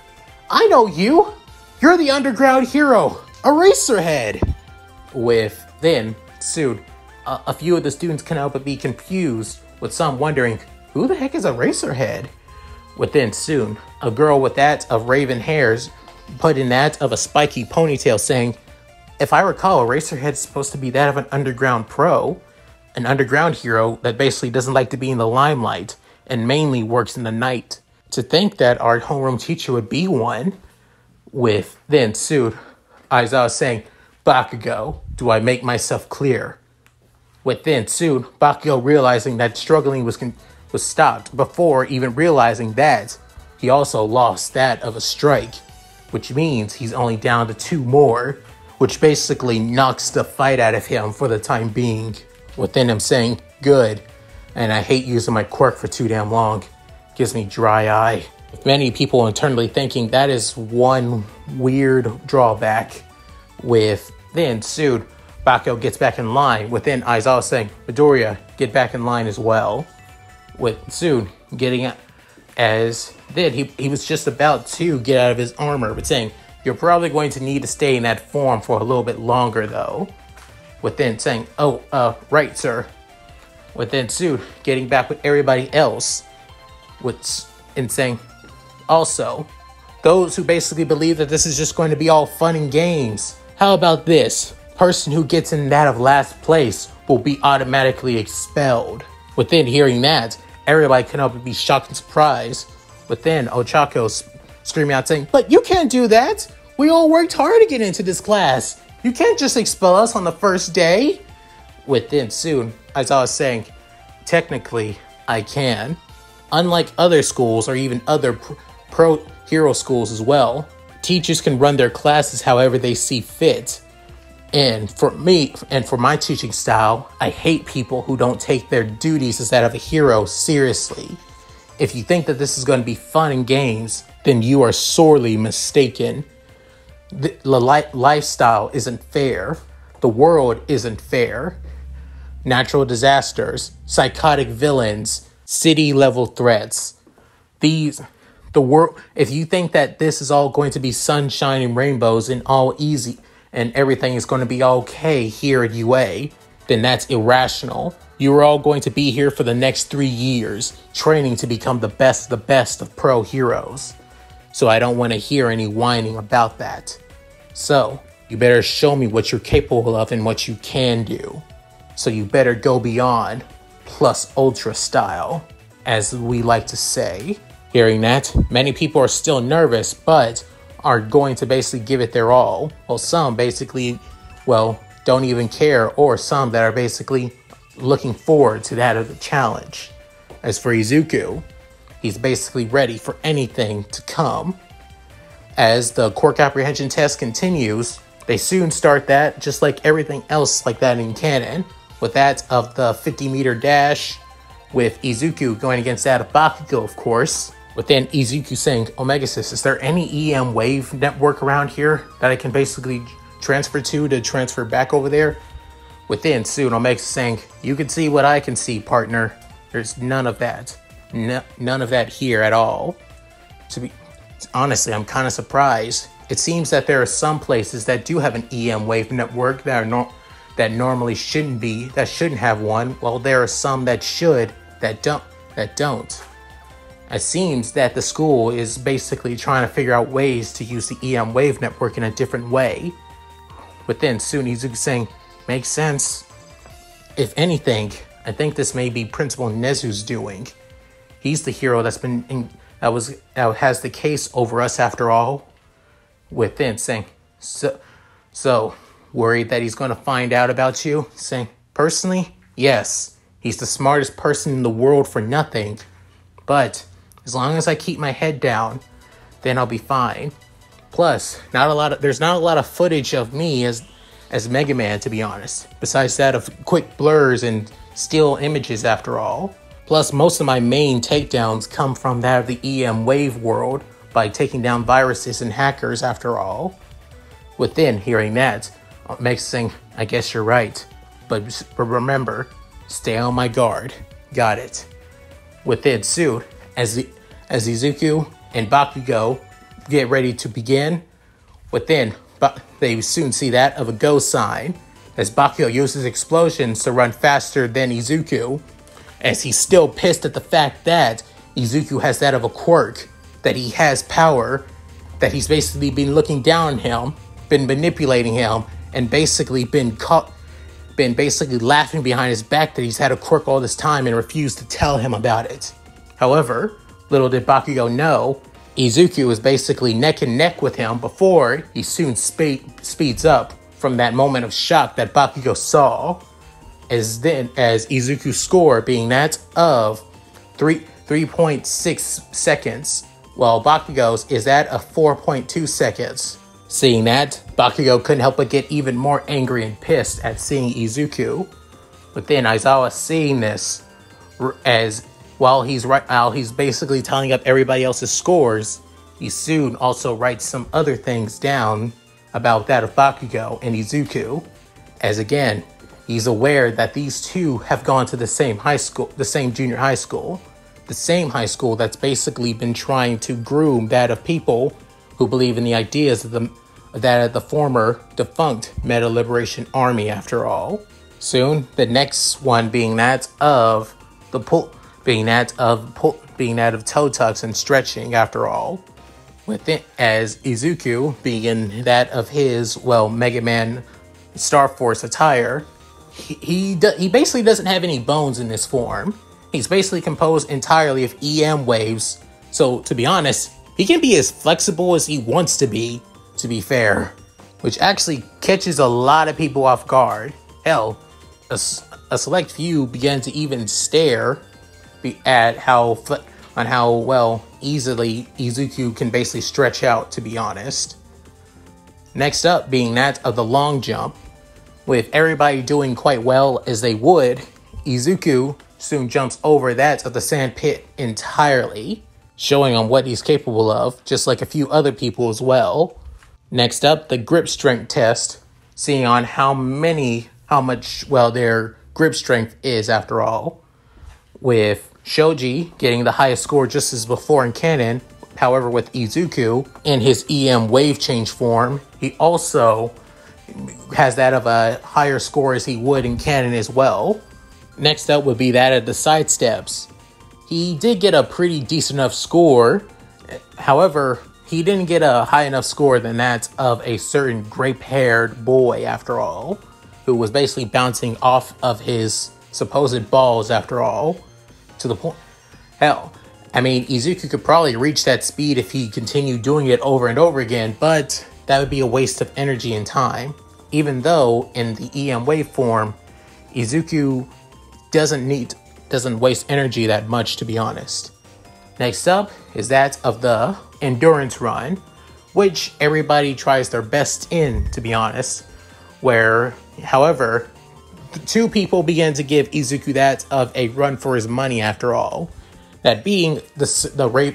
I know you. You're the underground hero, Eraserhead. With then soon, A few of the students can help but be confused, with some wondering, who the heck is Eraserhead? Within soon, a girl with that of raven hairs put in that of a spiky ponytail saying, if I recall, Eraserhead's supposed to be that of an underground pro, an underground hero that basically doesn't like to be in the limelight and mainly works in the night. To think that our homeroom teacher would be one, with then sued Aizawa saying, Bakugo, do I make myself clear? Within soon, Bakugo realizing that struggling was stopped before even realizing that he also lost that of a strike, which means he's only down to 2 more, which basically knocks the fight out of him for the time being. Within him saying, good, and I hate using my quirk for too damn long. Gives me dry eye. With many people internally thinking that is one weird drawback. With then sued, Bakugo gets back in line, within Aizawa saying, Midoriya, get back in line as well. With soon getting as then he was just about to get out of his armor, but saying, you're probably going to need to stay in that form for a little bit longer though. Within saying, right sir. Within soon getting back with everybody else, and saying, also, those who basically believe that this is just going to be all fun and games, how about this? Person who gets in that of last place will be automatically expelled. Within hearing that, everybody can help but be shocked and surprised. Within Ochako screaming out saying, but you can't do that! We all worked hard to get into this class! You can't just expel us on the first day! Within soon, Aizawa saying, technically, I can. Unlike other schools or even other pro hero schools as well, teachers can run their classes however they see fit. And for me, and for my teaching style, I hate people who don't take their duties as that of a hero seriously. If you think that this is going to be fun and games, then you are sorely mistaken. The lifestyle isn't fair. The world isn't fair. Natural disasters, psychotic villains, city-level threats. The world. If you think that this is all going to be sunshine and rainbows and all easy, and everything is going to be okay here at UA, then that's irrational. You are all going to be here for the next 3 years, training to become the best of pro heroes. So I don't want to hear any whining about that. So, you better show me what you're capable of and what you can do. So you better go beyond, plus ultra style, as we like to say. Hearing that, many people are still nervous, but are going to basically give it their all. Well, some basically, don't even care, or some that are basically looking forward to that of the challenge. As for Izuku, he's basically ready for anything to come. As the quirk apprehension test continues, they soon start that, just like everything else like that in canon, with that of the 50-meter dash, with Izuku going against that of Bakugo, of course. Within Izuku saying, Omega Sis, is there any EM wave network around here that I can basically transfer to transfer back over there? Within soon, Omega saying, you can see what I can see, partner. There's none of that. None of that here at all. Honestly, I'm kind of surprised. It seems that there are some places that do have an EM wave network that normally shouldn't have one. Well, there are some that should, that don't. It seems that the school is basically trying to figure out ways to use the EM wave network in a different way. Within soon, Izuku saying, makes sense. If anything, I think this may be Principal Nezu's doing. He's the hero that has the case over us after all. Within saying, so worried that he's going to find out about you? Saying, personally, yes, he's the smartest person in the world for nothing. But as long as I keep my head down, then I'll be fine. Plus, there's not a lot of footage of me as MegaMan, to be honest. Besides that of quick blurs and still images after all. Plus, most of my main takedowns come from that of the EM wave world by taking down viruses and hackers after all. Within hearing that, makes saying, I guess you're right. But remember, stay on my guard. Got it. Within soon, as Izuku and Bakugo get ready to begin, they soon see that of a go sign, as Bakugo uses explosions to run faster than Izuku, as he's still pissed at the fact that Izuku has that of a quirk, that he has power, that he's basically been looking down on him, been manipulating him, and basically been basically laughing behind his back that he's had a quirk all this time and refused to tell him about it. However, little did Bakugo know, Izuku is basically neck and neck with him before he soon speeds up from that moment of shock that Bakugo saw, as Izuku's score being that of 3.6 seconds, while Bakugo's is at a 4.2 seconds. Seeing that, Bakugo couldn't help but get even more angry and pissed at seeing Izuku. But then Aizawa, seeing this, as while he's basically tallying up everybody else's scores, he soon also writes some other things down about that of Bakugo and Izuku, as again, he's aware that these two have gone to the same high school, the same junior high school, the same high school that's basically been trying to groom that of people who believe in the ideas of the former defunct Meta Liberation Army, after all. Soon, the next one being that of toe tucks and stretching, after all. With it, as Izuku being that of his, MegaMan Star Force attire, he basically doesn't have any bones in this form. He's basically composed entirely of EM waves, so to be honest, he can be as flexible as he wants to be fair, which actually catches a lot of people off guard. Hell, a select few began to even stare at how easily Izuku can basically stretch out, to be honest. Next up being that of the long jump. With everybody doing quite well as they would, Izuku soon jumps over that of the sand pit entirely, showing on what he's capable of, just like a few other people as well. Next up, the grip strength test, seeing on how much their grip strength is, after all. With Shoji getting the highest score just as before in canon. However, with Izuku in his EM wave change form, he also has that of a higher score as he would in canon as well. Next up would be that of the side steps. He did get a pretty decent enough score. However, he didn't get a high enough score than that of a certain grape-haired boy, after all, who was basically bouncing off of his supposed balls, after all, to the point. Hell, I mean, Izuku could probably reach that speed if he continued doing it over and over again, but that would be a waste of energy and time. Even though in the EM wave form, Izuku doesn't waste energy that much, to be honest. Next up is that of the endurance run, which everybody tries their best in, to be honest, where, however, two people began to give Izuku that of a run for his money, after all. That being the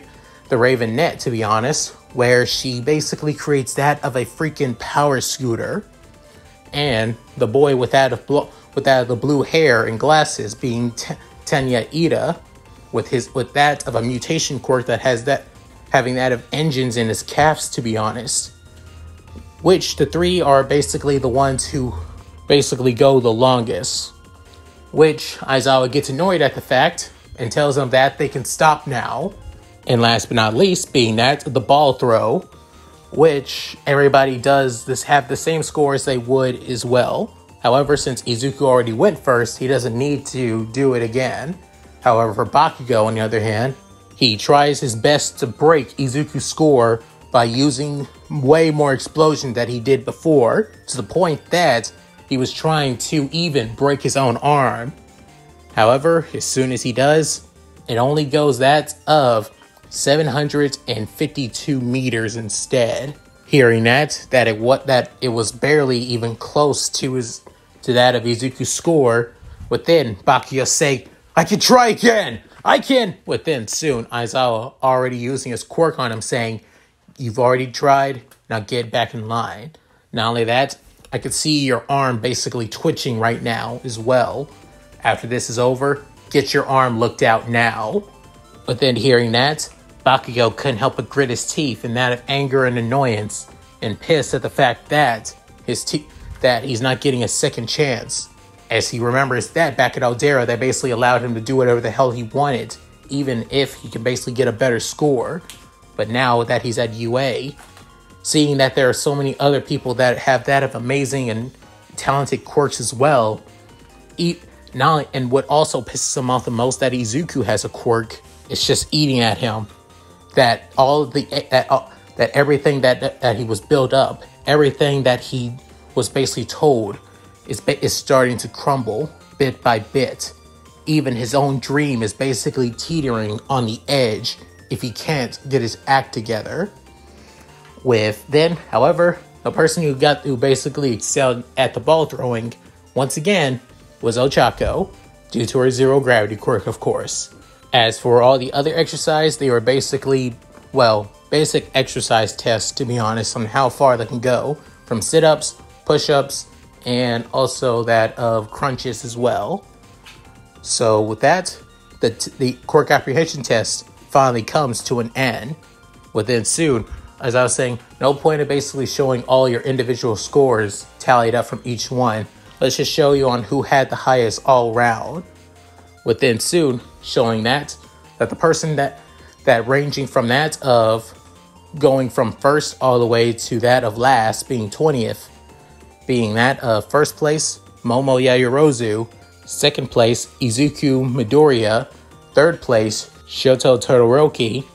Raven Net, to be honest, where she basically creates that of a freaking power scooter, and the boy with that of the blue hair and glasses being Tenya Ida, with that of a mutation quirk that has that having that of engines in his calves, to be honest. Which the three are basically the ones who basically go the longest. Which Aizawa gets annoyed at the fact and tells them that they can stop now. And last but not least, being that the ball throw, which everybody does have the same score as they would as well. However, since Izuku already went first, he doesn't need to do it again. However, for Bakugo, on the other hand, he tries his best to break Izuku's score by using way more explosion than he did before, to the point that he was trying to even break his own arm. However, as soon as he does, it only goes that of 752 meters instead. Hearing that it was barely even close to that of Izuku's score, within Bakugo say, "I can try again! I can!" Within soon, Aizawa already using his quirk on him, saying, "You've already tried, now get back in line." Not only that, I could see your arm basically twitching right now as well. After this is over, get your arm looked out now. But then hearing that, Bakugo couldn't help but grit his teeth in that of anger and annoyance, and pissed at the fact that that he's not getting a second chance, as he remembers that back at Aldera that basically allowed him to do whatever the hell he wanted, even if he could basically get a better score. But now that he's at UA, seeing that there are so many other people that have that of amazing and talented quirks as well, and what also pisses him off the most, that Izuku has a quirk, it's just eating at him. That everything that he was built up, everything that he was basically told is starting to crumble bit by bit. Even his own dream is basically teetering on the edge if he can't get his act together. However, the person who basically excelled at the ball throwing, once again, was Ochako, due to her zero gravity quirk, of course. As for all the other exercise, they were basically, basic exercise tests, to be honest, on how far they can go, from sit-ups, push-ups, and also that of crunches as well. So with that, the quirk apprehension test finally comes to an end. Within soon, as I was saying, no point of basically showing all your individual scores tallied up from each one. Let's just show you on who had the highest all round. Within soon, showing that the person that ranging from that of going from first all the way to that of last, being 20th, being that of first place, Momo Yaoyorozu, second place, Izuku Midoriya, third place, Shoto Todoroki,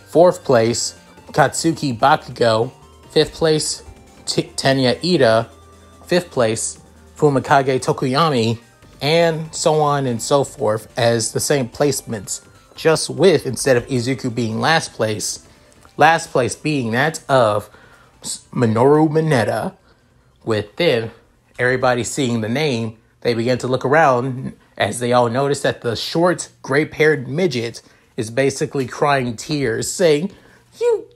fourth place, Katsuki Bakugo, fifth place, Tenya Ida, fifth place, Fumikage Tokuyami, and so on and so forth as the same placements, just with, instead of Izuku being last place being that of Minoru Mineta. Within everybody seeing the name, they begin to look around as they all notice that the short, gray-haired midget is basically crying tears, saying, You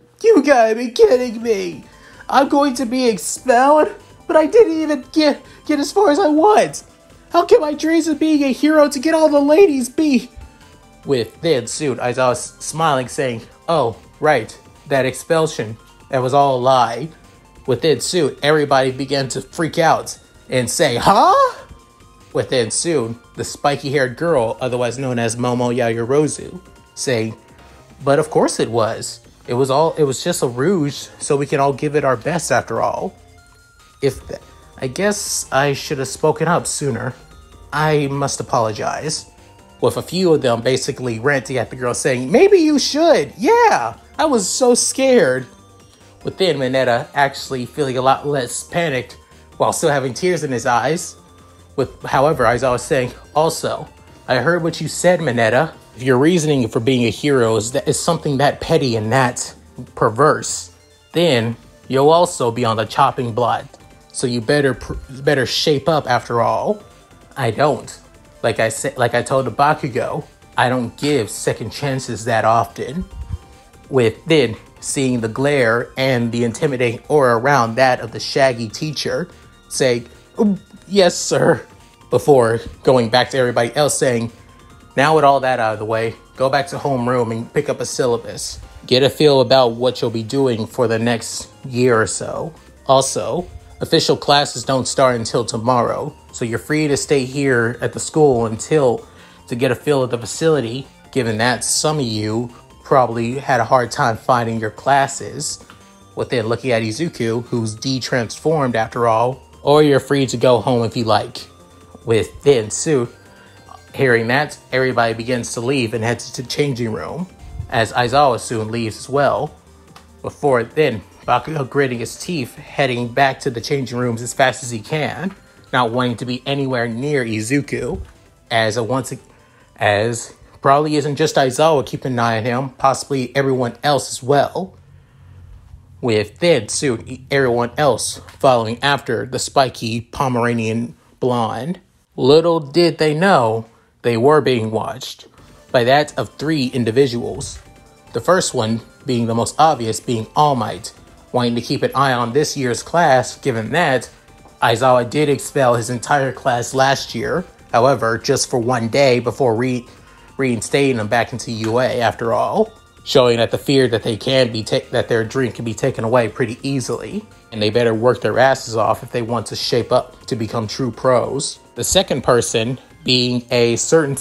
gotta be kidding me! I'm going to be expelled? But I didn't even get as far as I want! How can my dreams of being a hero to get all the ladies be? Within soon, I was smiling, saying, Oh, right, that expulsion, that was all a lie. Within soon, everybody began to freak out and say, Huh? Within soon, the spiky-haired girl, otherwise known as Momo Yaoyorozu, saying, But of course it was. It was just a ruse, so we can all give it our best after all. I guess I should have spoken up sooner. I must apologize. With a few of them basically ranting at the girl saying, Maybe you should. Yeah, I was so scared. Within Mineta actually feeling a lot less panicked while still having tears in his eyes. However, as I was saying, also, I heard what you said, Mineta. If your reasoning for being a hero is something that petty and that perverse, then you'll also be on the chopping block. So you better shape up after all. I don't. Like I told the Bakugo, I don't give second chances that often. Within seeing the glare and the intimidating aura around that of the shaggy teacher, say, Yes, sir, before going back to everybody else saying, Now with all that out of the way, go back to homeroom and pick up a syllabus. Get a feel about what you'll be doing for the next year or so. Also, official classes don't start until tomorrow, so you're free to stay here at the school to get a feel of the facility, given that some of you probably had a hard time finding your classes. Within looking at Izuku, who's de-transformed after all, or you're free to go home if you like. Within Sue, hearing that, everybody begins to leave and heads to the changing room, as Aizawa soon leaves as well. Before then, Bakugo gritting his teeth, heading back to the changing rooms as fast as he can, not wanting to be anywhere near Izuku, as probably isn't just Aizawa keeping an eye on him, possibly everyone else as well. With then soon everyone else following after the spiky Pomeranian blonde. Little did they know they were being watched by that of 3 individuals. The first one being the most obvious, being All Might, wanting to keep an eye on this year's class, given that Aizawa did expel his entire class last year, however, just for one day before reinstating him back into UA after all. showing that the fear that they can be that their dream can be taken away pretty easily, and they better work their asses off if they want to shape up to become true pros. The second person being a certain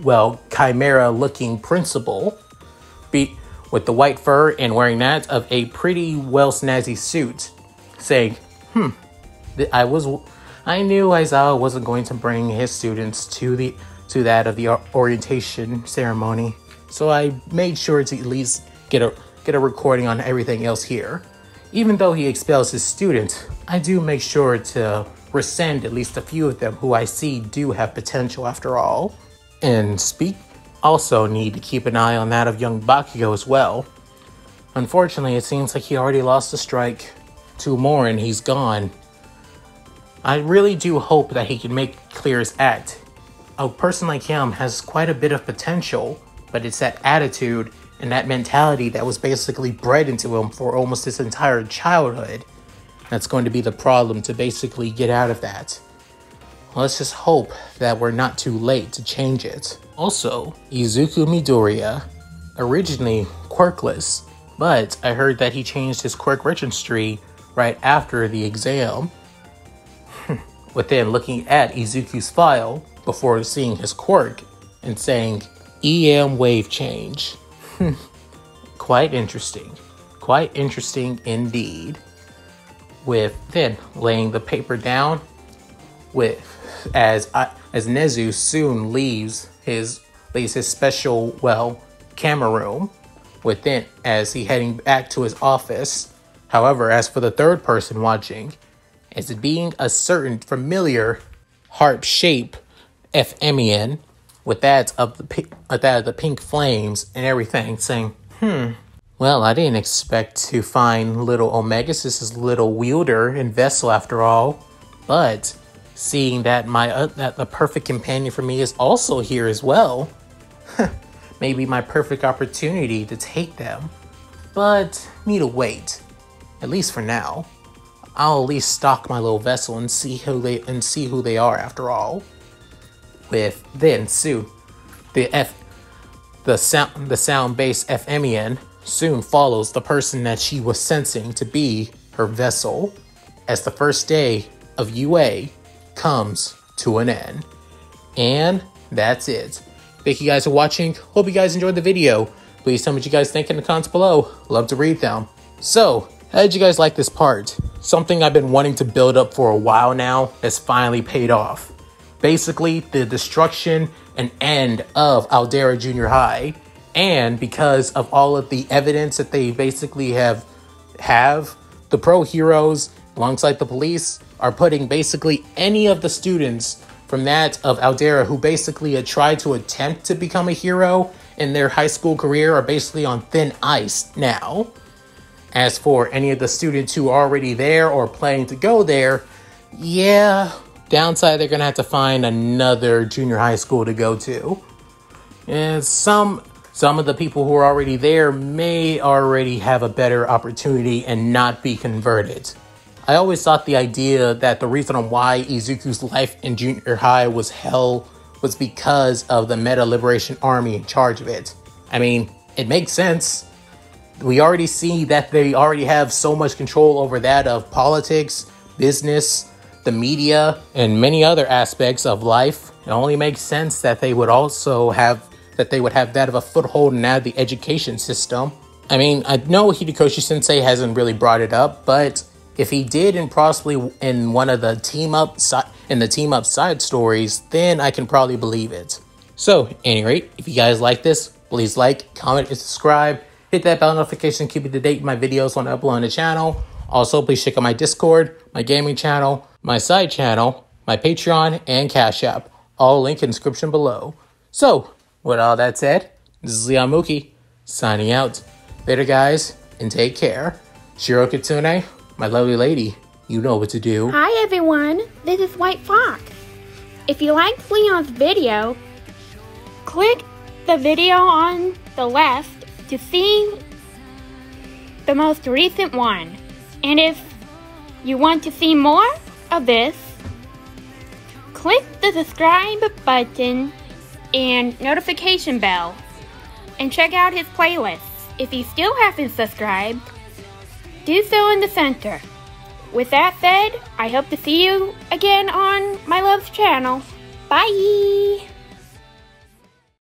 well, chimera-looking principal, with the white fur and wearing that of a pretty well snazzy suit, saying, I knew Aizawa wasn't going to bring his students to that of the orientation ceremony, so I made sure to at least get a recording on everything else here. Even though he expels his students, I do make sure to rescind at least a few of them who I see do have potential after all. And also need to keep an eye on that of young Bakugo as well. Unfortunately, it seems like he already lost the strike. 2 more and he's gone. I really do hope that he can make clear his act. A person like him has quite a bit of potential, but it's that attitude and that mentality that was basically bred into him for almost his entire childhood that's going to be the problem to basically get out of that. Let's just hope that we're not too late to change it. Also, Izuku Midoriya, originally quirkless, but I heard that he changed his quirk registry right after the exam. Within looking at Izuku's file before seeing his quirk and saying, EM wave change. Quite interesting. Quite interesting indeed. With then laying the paper down as Nezu soon leaves his special, well, camera room within as he heading back to his office. However, as for the third person watching, as it being a certain familiar harp shape FMEN with that of the pink flames and everything, saying, well, I didn't expect to find little Omegas's little wielder and vessel after all, but seeing that that the perfect companion for me is also here as well, maybe my perfect opportunity to take them, but need to wait, at least for now. I'll at least stock my little vessel and see who they are after all. With then Sue, the sound-based FMEN soon follows the person that she was sensing to be her vessel, as the first day of UA comes to an end. And that's it. Thank you guys for watching. Hope you guys enjoyed the video. Please tell me what you guys think in the comments below. Love to read them. So, how did you guys like this part? Something I've been wanting to build up for a while now has finally paid off. Basically, the destruction and end of Aldera Junior High. And because of all of the evidence that they basically have the pro heroes alongside the police are putting basically any of the students from that of Aldera who basically had tried to attempt to become a hero in their high school career are basically on thin ice now. As for any of the students who are already there or planning to go there, yeah, downside, they're going to have to find another junior high school to go to. And some of the people who are already there may already have a better opportunity and not be converted. I always thought the idea that the reason why Izuku's life in junior high was hell was because of the Meta Liberation Army in charge of it. I mean, it makes sense. We already see that they already have so much control over that of politics, business, the media, and many other aspects of life. It only makes sense that they would also have that of a foothold in the education system. I mean, I know Hidikoshi Sensei hasn't really brought it up, but if he did, and possibly in one of the team up side stories, then I can probably believe it. So, at any rate, if you guys like this, please like, comment, and subscribe. Hit that bell notification to keep you up to date with my videos when I upload on the channel. Also, please check out my Discord, my gaming channel, my side channel, my Patreon, and Cash App. All linked in the description below. So, with all that said, this is Leon Mookie, signing out. Later, guys, and take care. Shiro Kitsune, my lovely lady, you know what to do. Hi, everyone. This is White Fox. If you liked Leon's video, click the video on the left to see the most recent one. And if you want to see more of this, click the subscribe button and notification bell and check out his playlists. If you still haven't subscribed, do so in the center. With that said, I hope to see you again on my love's channel. Bye!